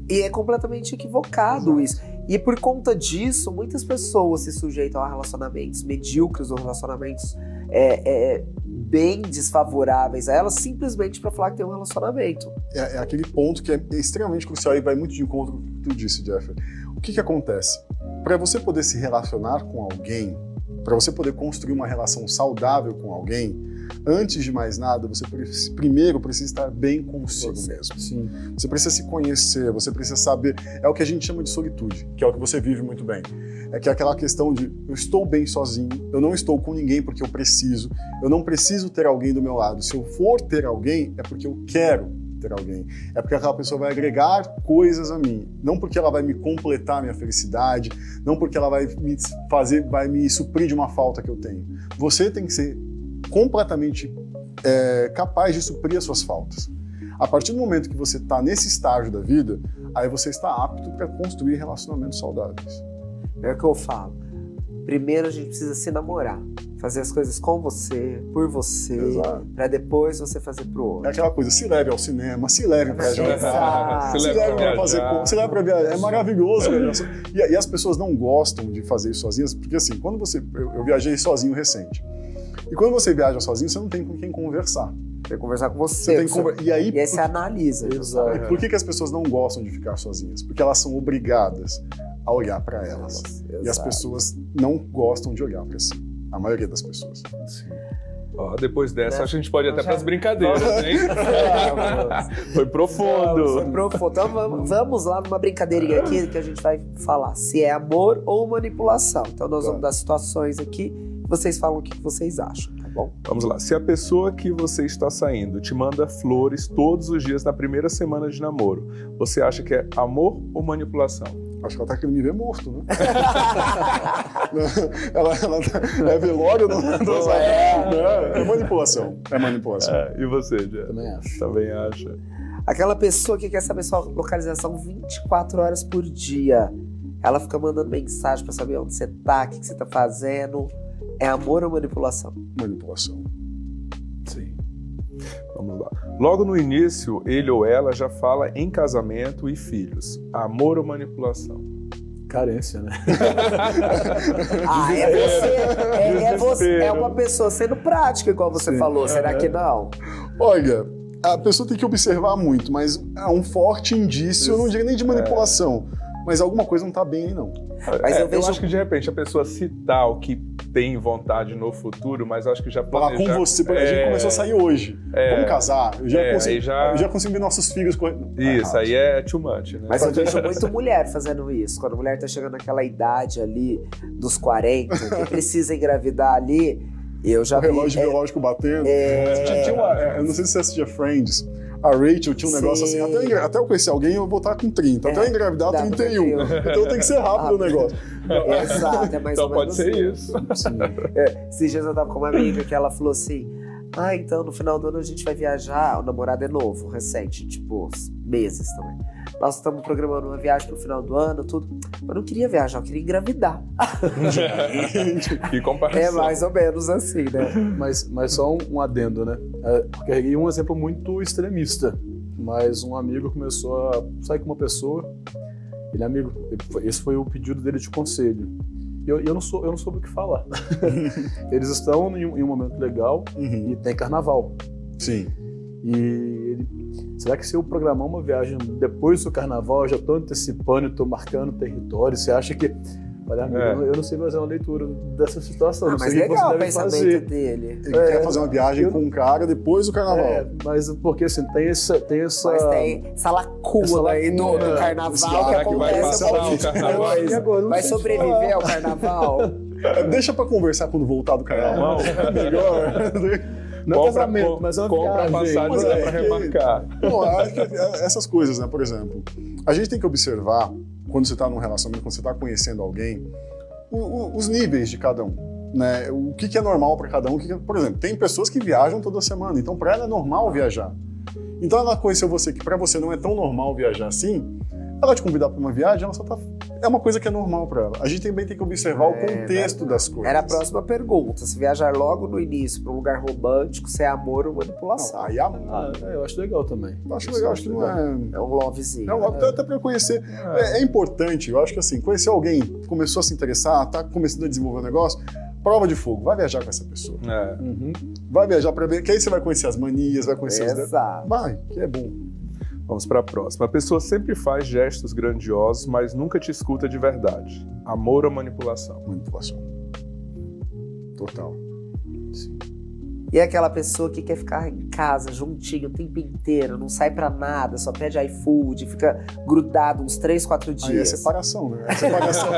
E é completamente equivocado isso. E por conta disso, muitas pessoas se sujeitam a relacionamentos medíocres ou relacionamentos bem desfavoráveis a elas, simplesmente para falar que tem um relacionamento. É aquele ponto que é extremamente crucial e vai muito de encontro com o que tu disse, Jeff. O que acontece? Para você poder se relacionar com alguém, para você poder construir uma relação saudável com alguém, antes de mais nada, você primeiro precisa estar bem consigo mesmo. Sim. Você precisa se conhecer, você precisa saber. É o que a gente chama de solitude, que é o que você vive muito bem. É que é aquela questão de eu estou bem sozinho, eu não estou com ninguém porque eu preciso, eu não preciso ter alguém do meu lado. Se eu for ter alguém, é porque eu quero ter alguém. É porque aquela pessoa vai agregar coisas a mim. Não porque ela vai me completar a minha felicidade, não porque ela vai me suprir de uma falta que eu tenho. Você tem que ser completamente capaz de suprir as suas faltas. A partir do momento que você está nesse estágio da vida, aí você está apto para construir relacionamentos saudáveis. É o que eu falo. Primeiro a gente precisa se namorar. Fazer as coisas com você, por você, para depois você fazer pro outro. É aquela coisa, se leve ao cinema, se leve pra jantar, se leve pra fazer se leve pra viajar. É maravilhoso. E as pessoas não gostam de fazer isso sozinhas, porque assim, quando eu viajei sozinho recente. E quando você viaja sozinho, você não tem com quem conversar. Tem que conversar com você. E aí você analisa. Exato. E por que as pessoas não gostam de ficar sozinhas? Porque elas são obrigadas a olhar para elas. Exato. E as pessoas não gostam de olhar para si. A maioria das pessoas. Sim. Depois dessa, acho que a gente pode ir até para as brincadeiras, hein? Foi profundo. Foi profundo. Então vamos lá numa brincadeirinha aqui que a gente vai falar se é amor ou manipulação. Então nós vamos dar situações aqui e vocês falam o que vocês acham, tá bom? Vamos lá. Se a pessoa que você está saindo te manda flores todos os dias na primeira semana de namoro, você acha que é amor ou manipulação? Acho que ela tá querendo me ver morto, né? É velório, não é manipulação. É manipulação. E você, Jeff? Também acho. Também acha. Aquela pessoa que quer saber sua localização 24 horas por dia. Ela fica mandando mensagem pra saber onde você tá, o que você tá fazendo. É amor ou manipulação? Manipulação. Sim. Vamos lá. Logo no início, ele ou ela já fala em casamento e filhos. Amor ou manipulação? Carência, né? É uma pessoa sendo prática, igual você falou. Será que não? Olha, a pessoa tem que observar muito, mas é um forte indício, eu não diria nem de manipulação, mas alguma coisa não tá bem aí, não. Mas eu acho que de repente a pessoa citar o que tem vontade no futuro, mas acho que já planejar... Falar com você, porque a gente começou a sair hoje. Vamos casar? Eu já consigo ver nossos filhos... Isso, aí é too much, né? Mas eu vejo muito mulher fazendo isso. Quando a mulher tá chegando naquela idade ali, dos 40, que precisa engravidar ali, eu já vi... O relógio biológico batendo. Eu não sei se você assistia Friends. A Rachel tinha um negócio assim, até eu conhecer alguém, eu vou estar com 30. Até eu engravidar, 31. Então tem que ser rápido o negócio. Exato, é mais então ou menos pode ser isso. Esses dias eu tava com uma amiga que ela falou assim, então no final do ano a gente vai viajar, o namorado é novo, recente, tipo, meses também. Nós estamos programando uma viagem pro final do ano, tudo. Eu não queria viajar, eu queria engravidar. Que comparação. É mais ou menos assim, né? Mas só um adendo, né? Carreguei um exemplo muito extremista, mas um amigo começou a sair com uma pessoa, ele é amigo, esse foi o pedido dele de conselho. E eu não soube o que falar. Eles estão em um momento legal e tem carnaval. Sim. E ele, será que se eu programar uma viagem depois do carnaval, eu já estou antecipando e estou marcando território? Você acha que... Olha, amigo, eu não sei fazer uma leitura dessa situação. Não mas sei legal o o pensamento dele. Ele quer fazer uma viagem com um cara depois do carnaval. Mas porque assim, tem essa... Mas tem essa lacuna aí do carnaval que acontece. O carnaval vai sobreviver ao carnaval? Deixa pra conversar quando voltar do carnaval. Melhor. Não é casamento, mas é uma compra viagem. Passagem dá pra remarcar. Bom, acho que essas coisas, né? Por exemplo, a gente tem que observar, quando você está num relacionamento, quando você está conhecendo alguém, os níveis de cada um. Né? O que é normal para cada um. Por exemplo, tem pessoas que viajam toda semana, então para ela é normal viajar. Então ela conheceu você que para você não é tão normal viajar assim, ela te convidar para uma viagem, ela só tá... é uma coisa que é normal para ela. A gente também tem que observar o contexto das coisas. Era a próxima pergunta. Se viajar logo no início para um lugar romântico, se é amor ou manipulação? Não, aí eu acho legal também. Eu acho legal, acho que não é... É um lovezinho. Até para conhecer. É importante, eu acho que assim, conhecer alguém, começou a se interessar, tá começando a desenvolver um negócio, prova de fogo, vai viajar com essa pessoa. Vai viajar para ver, que aí você vai conhecer as manias, vai conhecer Exato. Vai, que é bom. Vamos para a próxima. A pessoa sempre faz gestos grandiosos, mas nunca te escuta de verdade. Amor ou manipulação? Manipulação. Total. Sim. E é aquela pessoa que quer ficar em casa, juntinho, o tempo inteiro, não sai pra nada, só pede iFood, fica grudado uns 3, 4 dias. Aí é separação, né? Separação,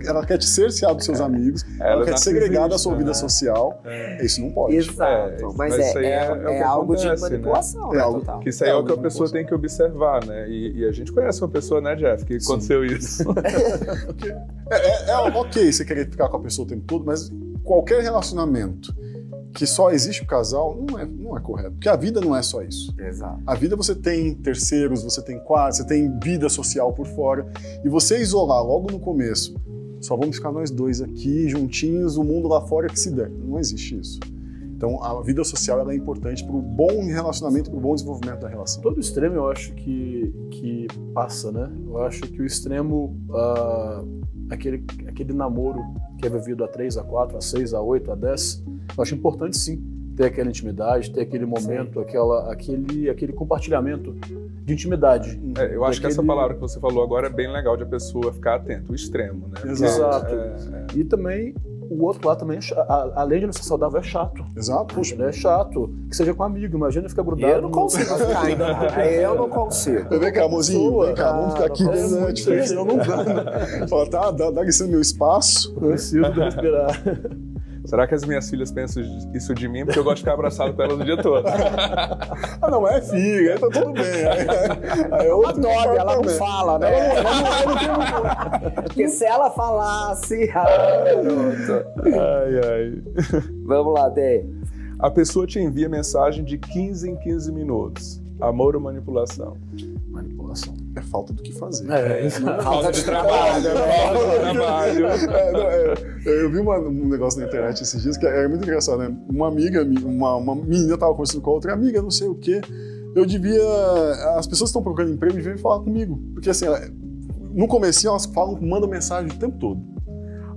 ela quer te cercear dos seus amigos, ela quer te segregar da sua vida social. Isso não pode. Exato. Mas é algo de manipulação, né? Total. Que isso aí é o que a pessoa tem que observar, né? E a gente conhece uma pessoa, né, Jeff, que aconteceu isso. Ok você querer ficar com a pessoa o tempo todo, mas qualquer relacionamento que só existe o casal, não é correto. Porque a vida não é só isso. Exato. A vida você tem terceiros, você tem quartos, você tem vida social por fora. E você isolar logo no começo, só vamos ficar nós dois aqui, juntinhos, o mundo lá fora que se der. Não existe isso. Então a vida social ela é importante para o bom relacionamento, para o bom desenvolvimento da relação. Todo extremo eu acho que passa, né? Eu acho que o extremo, aquele namoro que é vivido a 3, a 4, a 6, a 8, a 10, eu acho importante sim ter aquela intimidade, ter aquele momento, aquele compartilhamento de intimidade. Eu acho que essa palavra que você falou agora é bem legal de a pessoa ficar atenta, o extremo, né? Exato. E também o outro lado também, além de não ser saudável, é chato. Exato. Puxa, é chato. Que seja com um amigo, imagina ficar grudado. Eu não consigo ficar ainda. Eu não consigo. Vem cá, mozinho, vem cá, vamos ficar aqui vendo Netflix. Eu não dá. Fala, dá licença no meu espaço. Preciso respirar. Será que as minhas filhas pensam isso de mim? Porque eu gosto de ficar abraçado com elas o dia todo. Ah, não, é filha, aí tá tudo bem. Aí Ela dorme, ela não fala, né? Porque se ela falasse... garoto. Vamos lá, Dê. A pessoa te envia mensagem de 15 em 15 minutos. Amor ou manipulação? Manipulação. É falta do que fazer. Falta de trabalho, falta de trabalho. Eu vi um negócio na internet esses dias que é muito engraçado, né? Uma amiga, uma menina tava conversando com a outra amiga, não sei o quê. As pessoas que estão procurando emprego deviam falar comigo. Porque assim, no comecinho elas mandam mensagem o tempo todo.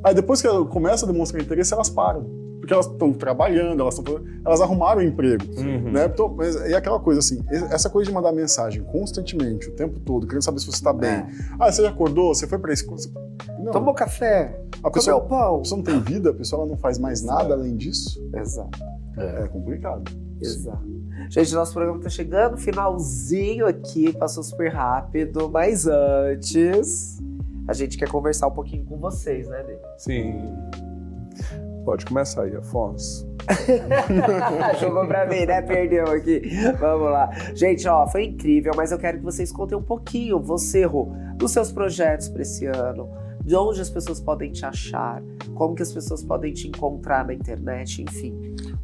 Aí depois que ela começa a demonstrar interesse, elas param. Porque elas estão trabalhando, elas arrumaram um emprego, né? Então, mas é aquela coisa assim, essa coisa de mandar mensagem constantemente, o tempo todo, querendo saber se você está bem. Você já acordou? Você foi para esse... Não. Tomou café? A pessoa pão? A pessoa não tem vida, a pessoa ela não faz mais nada além disso. Exato. É complicado. Exato. Gente, nosso programa tá chegando, finalzinho aqui, passou super rápido, mas antes, a gente quer conversar um pouquinho com vocês, né, Dê? Sim. Pode começar aí, Afonso. Jogou pra mim, né? Perdeu aqui. Vamos lá. Gente, ó, foi incrível, mas eu quero que vocês contem um pouquinho, você, Rô, dos seus projetos pra esse ano, de onde as pessoas podem te achar, como que as pessoas podem te encontrar na internet, enfim.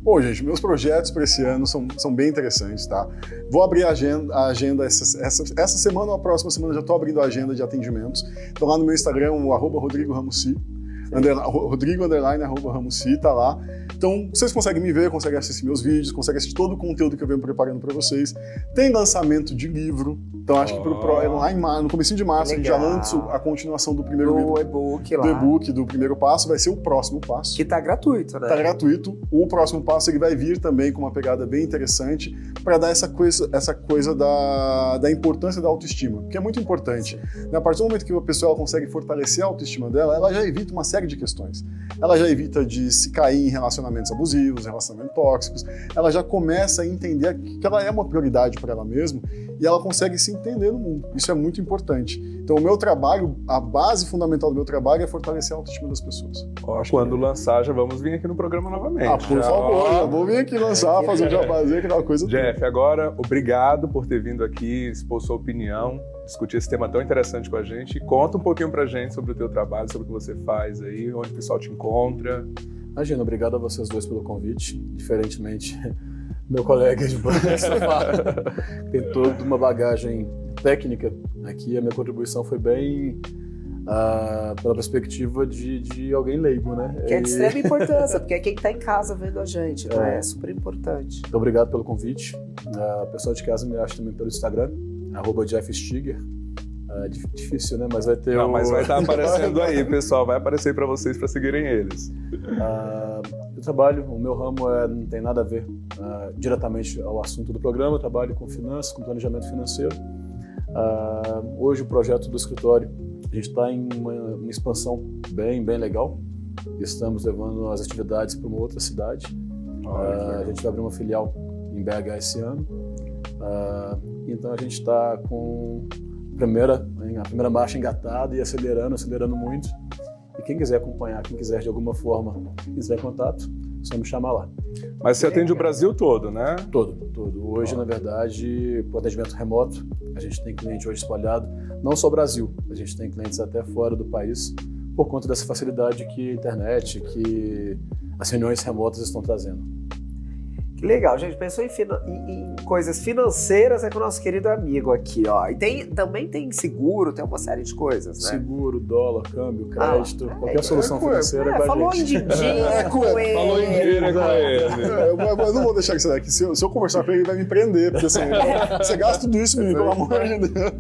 Bom, gente, meus projetos para esse ano são bem interessantes, tá? Vou abrir a agenda essa semana ou a próxima semana, já estou abrindo a agenda de atendimentos. Então lá no meu Instagram, o @RodrigoRamussi, Rodrigo_Ramussi, tá lá. Então, vocês conseguem me ver, conseguem assistir meus vídeos, conseguem assistir todo o conteúdo que eu venho preparando para vocês. Tem lançamento de livro, então acho que lá no comecinho de março a gente já lança a continuação do primeiro livro. Do e-book, do primeiro passo, vai ser o próximo passo. Que tá gratuito, né? Tá gratuito. O próximo passo ele vai vir também com uma pegada bem interessante para dar essa coisa da importância da autoestima, que é muito importante. A partir do momento que a pessoa consegue fortalecer a autoestima dela, ela já evita uma série de questões. Ela já evita de se cair em relacionamentos abusivos, relacionamentos tóxicos. Ela já começa a entender que ela é uma prioridade para ela mesma e ela consegue se entender no mundo. Isso é muito importante. Então, o meu trabalho, a base fundamental do meu trabalho é fortalecer a autoestima das pessoas. Quando lançar, já vamos vir aqui no programa novamente. Por favor, já vou vir aqui lançar, fazer o jabazinho, aquela coisa. Jeff, agora, obrigado por ter vindo aqui, expor sua opinião, discutir esse tema tão interessante com a gente. Conta um pouquinho pra gente sobre o teu trabalho, sobre o que você faz aí, onde o pessoal te encontra. Imagina, obrigado a vocês dois pelo convite. Diferentemente, meu colega de tem toda uma bagagem técnica aqui. A minha contribuição foi bem pela perspectiva de alguém leigo, né? Que é de extrema importância, porque é quem tá em casa vendo a gente, né? É super importante. Então, obrigado pelo convite. O pessoal de casa me acha também pelo Instagram, @JeffStiger. Difícil, né? Mas vai ter. Não, mas vai estar aparecendo aí, pessoal. Vai aparecer para vocês para seguirem eles. Eu trabalho, o meu ramo não tem nada a ver diretamente ao assunto do programa. Eu trabalho com finanças, com planejamento financeiro. Hoje o projeto do escritório, a gente está em uma expansão bem legal. Estamos levando as atividades para uma outra cidade. A gente vai abrir uma filial em BH esse ano. Então a gente está com a primeira marcha engatada e acelerando muito. E quem quiser acompanhar, quem quiser de alguma forma, quiser contato, é só me chamar lá. Mas você atende o Brasil todo, né? Todo. Hoje, na verdade, o atendimento remoto, a gente tem cliente hoje espalhado, não só Brasil, a gente tem clientes até fora do país, por conta dessa facilidade que a internet, que as reuniões remotas estão trazendo. Que legal, gente. Pensou em coisas financeiras, é com o nosso querido amigo aqui, ó. E também tem seguro, tem uma série de coisas, né? Seguro, dólar, câmbio, crédito, qualquer solução financeira é com a falou gente. Em dinheiro com ele. Falou em dinheiro com ele. Mas não vou deixar que você daqui. Se eu conversar com ele, ele vai me prender, porque assim, você gasta tudo isso, menino, pelo amor de Deus.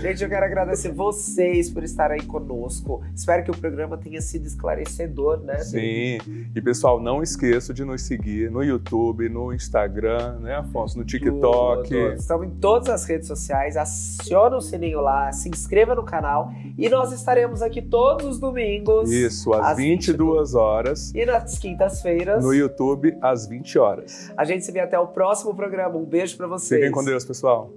Gente, eu quero agradecer vocês por estarem aí conosco. Espero que o programa tenha sido esclarecedor, né? Sim. E, pessoal, não esqueça de nos seguir no YouTube, no Instagram, né, Afonso? No TikTok. Estamos em todas as redes sociais. Aciona o sininho lá, se inscreva no canal. E nós estaremos aqui todos os domingos. Isso, às 22 horas. E nas quintas-feiras. No YouTube, às 20 horas. A gente se vê até o próximo programa. Um beijo pra vocês. Fiquem com Deus, pessoal.